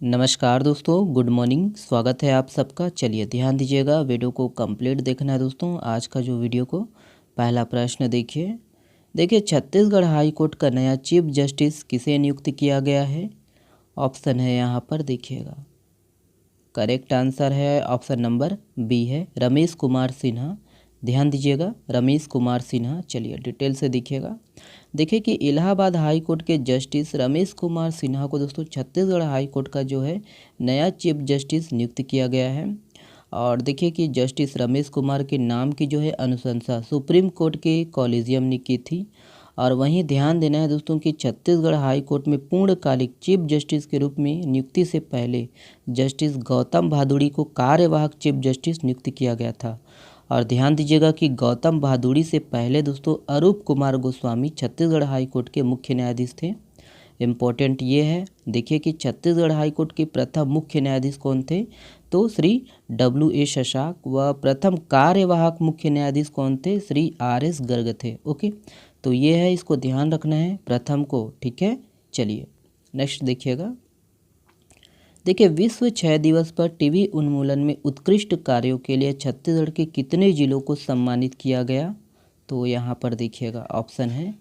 नमस्कार दोस्तों, good morning. स्वागत है आप सबका। चलिए ध्यान दीजिएगा, वीडियो को कंप्लीट देखना है दोस्तों। आज का जो वीडियो को पहला प्रश्न देखिए छत्तीसगढ़ हाई कोर्ट का नया चीफ जस्टिस किसे नियुक्त किया गया है। ऑप्शन है यहाँ पर देखिएगा। करेक्ट आंसर है ऑप्शन नंबर बी है रमेश कुमार सिन्हा। ध्यान दीजिएगा, रमेश कुमार सिन्हा। चलिए डिटेल से देखिए कि इलाहाबाद हाई कोर्ट के जस्टिस रमेश कुमार सिन्हा को दोस्तों छत्तीसगढ़ हाई कोर्ट का जो है नया चीफ जस्टिस नियुक्त किया गया है। और देखिए कि जस्टिस रमेश कुमार के नाम की जो है अनुशंसा सुप्रीम कोर्ट के कॉलेजियम ने की थी। और वहीं ध्यान देना है दोस्तों कि छत्तीसगढ़ हाई कोर्ट में पूर्णकालिक चीफ जस्टिस के रूप में नियुक्ति से पहले जस्टिस गौतम भादुड़ी को कार्यवाहक चीफ जस्टिस नियुक्त किया गया था। और ध्यान दीजिएगा कि गौतम भादुड़ी से पहले दोस्तों अरूप कुमार गोस्वामी छत्तीसगढ़ हाई कोर्ट के मुख्य न्यायाधीश थे। इम्पोर्टेंट ये है, देखिए कि छत्तीसगढ़ हाई कोर्ट के प्रथम मुख्य न्यायाधीश कौन थे, तो श्री W.A. शशाक। व प्रथम कार्यवाहक मुख्य न्यायाधीश कौन थे, श्री R.S. गर्ग थे। ओके, तो ये है, इसको ध्यान रखना है प्रथम को, ठीक है। चलिए नेक्स्ट देखिएगा। देखिए विश्व क्षय दिवस पर टीबी उन्मूलन में उत्कृष्ट कार्यों के लिए छत्तीसगढ़ के कितने जिलों को सम्मानित किया गया। तो यहाँ पर देखिएगा ऑप्शन है,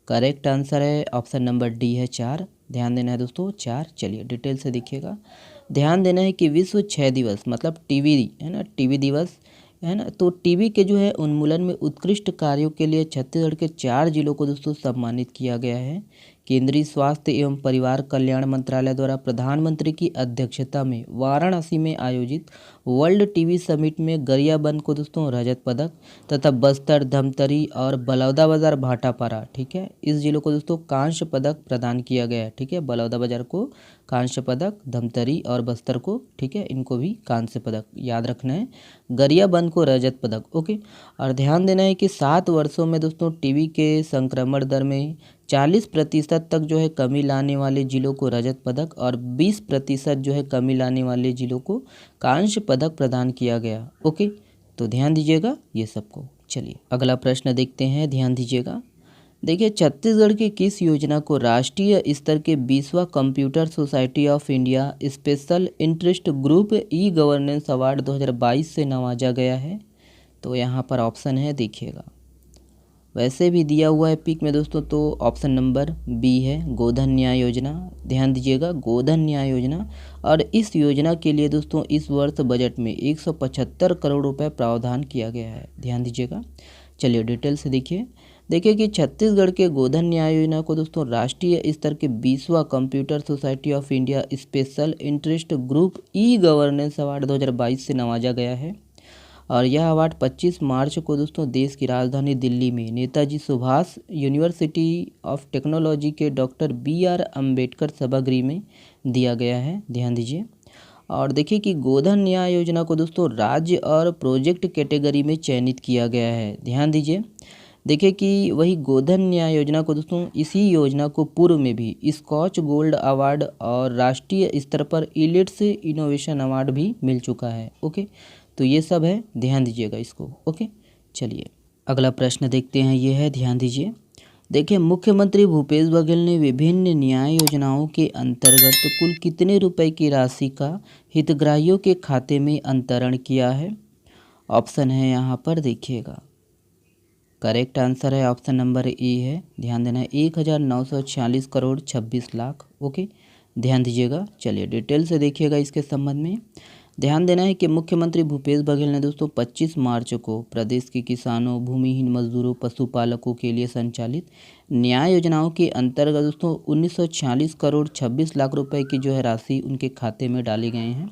करेक्ट आंसर है ऑप्शन नंबर डी है 4। ध्यान देना है दोस्तों 4। चलिए डिटेल से देखिएगा। ध्यान देना है कि विश्व क्षय दिवस मतलब टीबी है ना, टीबी दिवस है ना। तो टीबी के जो है उन्मूलन में उत्कृष्ट कार्यों के लिए छत्तीसगढ़ के 4 जिलों को दोस्तों सम्मानित किया गया है। केंद्रीय स्वास्थ्य एवं परिवार कल्याण मंत्रालय द्वारा प्रधानमंत्री की अध्यक्षता में वाराणसी में आयोजित वर्ल्ड टीबी समिट में गरियाबंद को दोस्तों रजत पदक तथा बस्तर, धमतरी और बलौदाबाजार, भाटापारा, ठीक है, इस जिलों को दोस्तों कांस्य पदक प्रदान किया गया है। ठीक है, बलौदाबाजार को कांस्य पदक, धमतरी और बस्तर को, ठीक है, इनको भी कांस्य पदक याद रखना है। गरियाबंद को रजत पदक। ओके, और ध्यान देना है कि 7 वर्षों में दोस्तों टीबी के संक्रमण दर में 40% तक जो है कमी लाने वाले जिलों को रजत पदक और 20% जो है कमी लाने वाले जिलों को कांस्य पदक प्रदान किया गया। ओके, तो ध्यान दीजिएगा ये सबको। चलिए अगला प्रश्न देखते हैं, ध्यान दीजिएगा। देखिए छत्तीसगढ़ की किस योजना को राष्ट्रीय स्तर के 20वां computer society of India special interest group e governance award 2022 से नवाजा गया है। तो यहाँ पर ऑप्शन है देखिएगा, वैसे भी दिया हुआ है पिक में दोस्तों, तो ऑप्शन नंबर बी है गोधन न्याय योजना। ध्यान दीजिएगा, गोधन न्याय योजना। और इस योजना के लिए दोस्तों इस वर्ष बजट में 175 करोड़ रुपए प्रावधान किया गया है। ध्यान दीजिएगा। चलिए डिटेल से देखिए कि छत्तीसगढ़ के गोधन न्याय योजना को दोस्तों राष्ट्रीय स्तर के 20वां computer society of India special interest group e governance award 2022 से नवाजा गया है। और यह अवार्ड 25 मार्च को दोस्तों देश की राजधानी दिल्ली में Netaji Subhash university of technology के डॉक्टर B.R. अम्बेडकर सभागृह में दिया गया है। ध्यान दीजिए। और देखिए कि गोधन न्याय योजना को दोस्तों राज्य और प्रोजेक्ट कैटेगरी में चयनित किया गया है। ध्यान दीजिए। देखिए कि वही गोधन न्याय योजना को दोस्तों इसी योजना को पूर्व में भी स्कॉच गोल्ड अवार्ड और राष्ट्रीय स्तर पर इलिट्स इनोवेशन अवार्ड भी मिल चुका है। ओके, तो ये सब है, ध्यान दीजिएगा इसको। ओके, चलिए अगला प्रश्न देखते हैं, ये है, ध्यान दीजिए। देखिए मुख्यमंत्री भूपेश बघेल ने विभिन्न न्याय योजनाओं के अंतर्गत कुल कितने रुपए की राशि का हितग्राहियों के खाते में अंतरण किया है। ऑप्शन है यहाँ पर देखिएगा, करेक्ट आंसर है ऑप्शन नंबर ए है। ध्यान देना है 1946 करोड़ 26 लाख। ओके, ध्यान दीजिएगा। चलिए डिटेल से देखिएगा इसके संबंध में। ध्यान देना है कि मुख्यमंत्री भूपेश बघेल ने दोस्तों 25 मार्च को प्रदेश के किसानों, भूमिहीन मजदूरों, पशुपालकों के लिए संचालित न्याय योजनाओं के अंतर्गत दोस्तों 1946 करोड़ 26 लाख रुपए की जो है राशि उनके खाते में डाले गए हैं।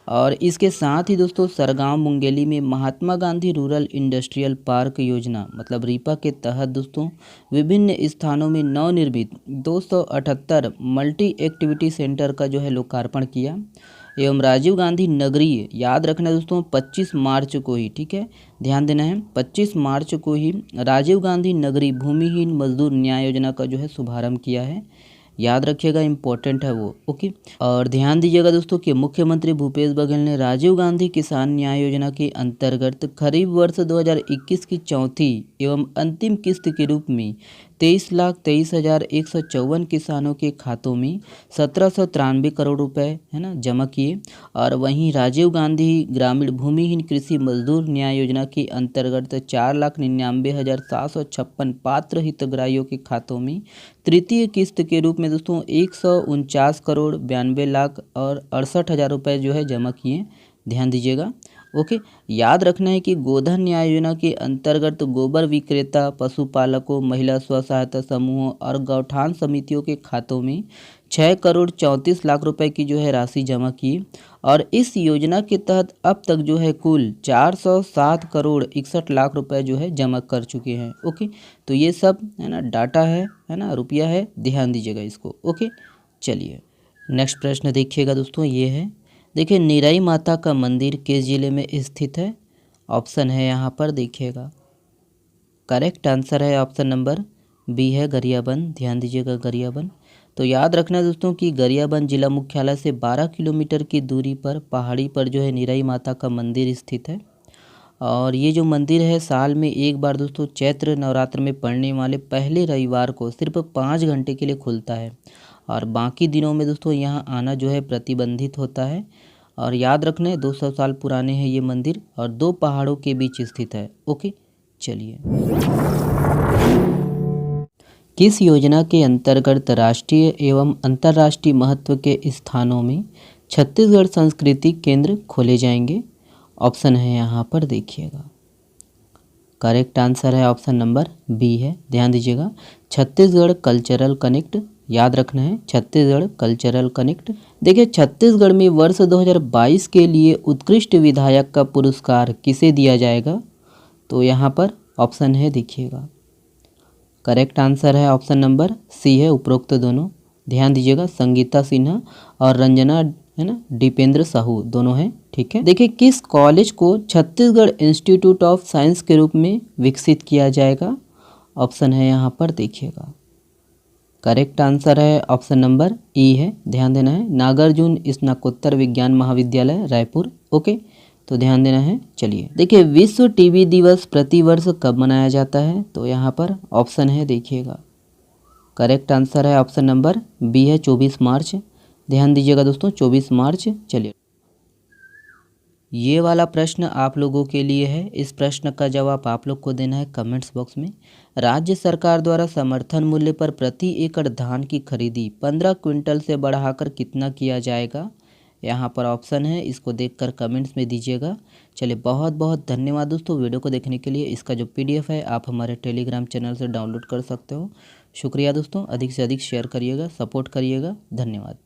और इसके साथ ही दोस्तों सरगांव मुंगेली में Mahatma Gandhi rural industrial park योजना मतलब रीपा के तहत दोस्तों विभिन्न स्थानों में नवनिर्मित 278 मल्टी एक्टिविटी सेंटर का जो है लोकार्पण किया। एवं राजीव गांधी नगरीय, याद रखना दोस्तों 25 मार्च को ही, ठीक है, ध्यान देना है 25 मार्च को ही राजीव गांधी नगरी भूमिहीन मजदूर न्याय योजना का जो है शुभारंभ किया है। याद रखिएगा, इंपॉर्टेंट है वो। ओके, और ध्यान दीजिएगा दोस्तों कि मुख्यमंत्री भूपेश बघेल ने राजीव गांधी किसान न्याय योजना के अंतर्गत खरीफ वर्ष 2021 की चौथी एवं अंतिम किस्त के रूप में 23,23,154 किसानों के खातों में 1793 करोड़ रुपए है ना जमा किए। और वहीं राजीव गांधी ग्रामीण भूमिहीन कृषि मजदूर न्याय योजना के अंतर्गत 4,99,756 पात्र हितग्राहियों के खातों में तृतीय किस्त के रूप में दोस्तों 149 करोड़ 92 लाख और 68,000 रुपये जो है जमा किए। ध्यान दीजिएगा। ओके, याद रखना है कि गोधन न्याय योजना के अंतर्गत गोबर विक्रेता, पशुपालकों, महिला स्व सहायता समूहों और गौठान समितियों के खातों में 6 करोड़ 34 लाख रुपए की जो है राशि जमा की। और इस योजना के तहत अब तक जो है कुल 407 करोड़ 61 लाख रुपए जो है जमा कर चुके हैं। ओके, तो ये सब है ना डाटा है ना, रुपया है, ध्यान दीजिएगा इसको। ओके, चलिए नेक्स्ट प्रश्न देखिएगा दोस्तों, ये है, देखिए निराई माता का मंदिर किस जिले में स्थित है? ऑप्शन है यहाँ पर देखिएगा। करेक्ट आंसर है ऑप्शन नंबर बी है गरियाबंद। ध्यान दीजिएगा, गरियाबंद। तो याद रखना दोस्तों कि गरियाबंद जिला मुख्यालय से 12 किलोमीटर की दूरी पर पहाड़ी पर जो है निराई माता का मंदिर स्थित है। और ये जो मंदिर है साल में एक बार दोस्तों चैत्र नवरात्र में पड़ने वाले पहले रविवार को सिर्फ 5 घंटे के लिए खुलता है। और बाकी दिनों में दोस्तों यहाँ आना जो है प्रतिबंधित होता है। और याद रखना है 200 साल पुराने हैं ये मंदिर और 2 पहाड़ों के बीच स्थित है। ओके, चलिए, किस योजना के अंतर्गत राष्ट्रीय एवं अंतर्राष्ट्रीय महत्व के स्थानों में छत्तीसगढ़ संस्कृति केंद्र खोले जाएंगे? ऑप्शन है यहाँ पर देखिएगा। करेक्ट आंसर है ऑप्शन नंबर बी है। ध्यान दीजिएगा, छत्तीसगढ़ कल्चरल कनेक्ट। याद रखना है छत्तीसगढ़ कल्चरल कनेक्ट। देखिए छत्तीसगढ़ में वर्ष 2022 के लिए उत्कृष्ट विधायक का पुरस्कार किसे दिया जाएगा? तो यहाँ पर ऑप्शन है देखिएगा। करेक्ट आंसर है ऑप्शन नंबर सी है, उपरोक्त दोनों। ध्यान दीजिएगा, संगीता सिन्हा और रंजना है ना दीपेंद्र साहू दोनों हैं। ठीक है, देखिए किस कॉलेज को छत्तीसगढ़ इंस्टीट्यूट ऑफ साइंस के रूप में विकसित किया जाएगा? ऑप्शन है यहाँ पर देखिएगा। करेक्ट आंसर है ऑप्शन नंबर ई है। ध्यान देना है, नागार्जुन स्नातकोत्तर विज्ञान महाविद्यालय रायपुर। ओके, तो ध्यान देना है। चलिए देखिए, विश्व टीबी दिवस प्रतिवर्ष कब मनाया जाता है? तो यहाँ पर ऑप्शन है देखिएगा। करेक्ट आंसर है ऑप्शन नंबर बी है, 24 मार्च। ध्यान दीजिएगा दोस्तों, 24 मार्च। चलिए, ये वाला प्रश्न आप लोगों के लिए है। इस प्रश्न का जवाब आप लोग को देना है कमेंट्स बॉक्स में। राज्य सरकार द्वारा समर्थन मूल्य पर प्रति एकड़ धान की खरीदी 15 क्विंटल से बढ़ाकर कितना किया जाएगा? यहाँ पर ऑप्शन है, इसको देखकर कमेंट्स में दीजिएगा। चलिए, बहुत बहुत धन्यवाद दोस्तों वीडियो को देखने के लिए। इसका जो PDF है आप हमारे टेलीग्राम चैनल से डाउनलोड कर सकते हो। शुक्रिया दोस्तों, अधिक से अधिक शेयर करिएगा, सपोर्ट करिएगा। धन्यवाद।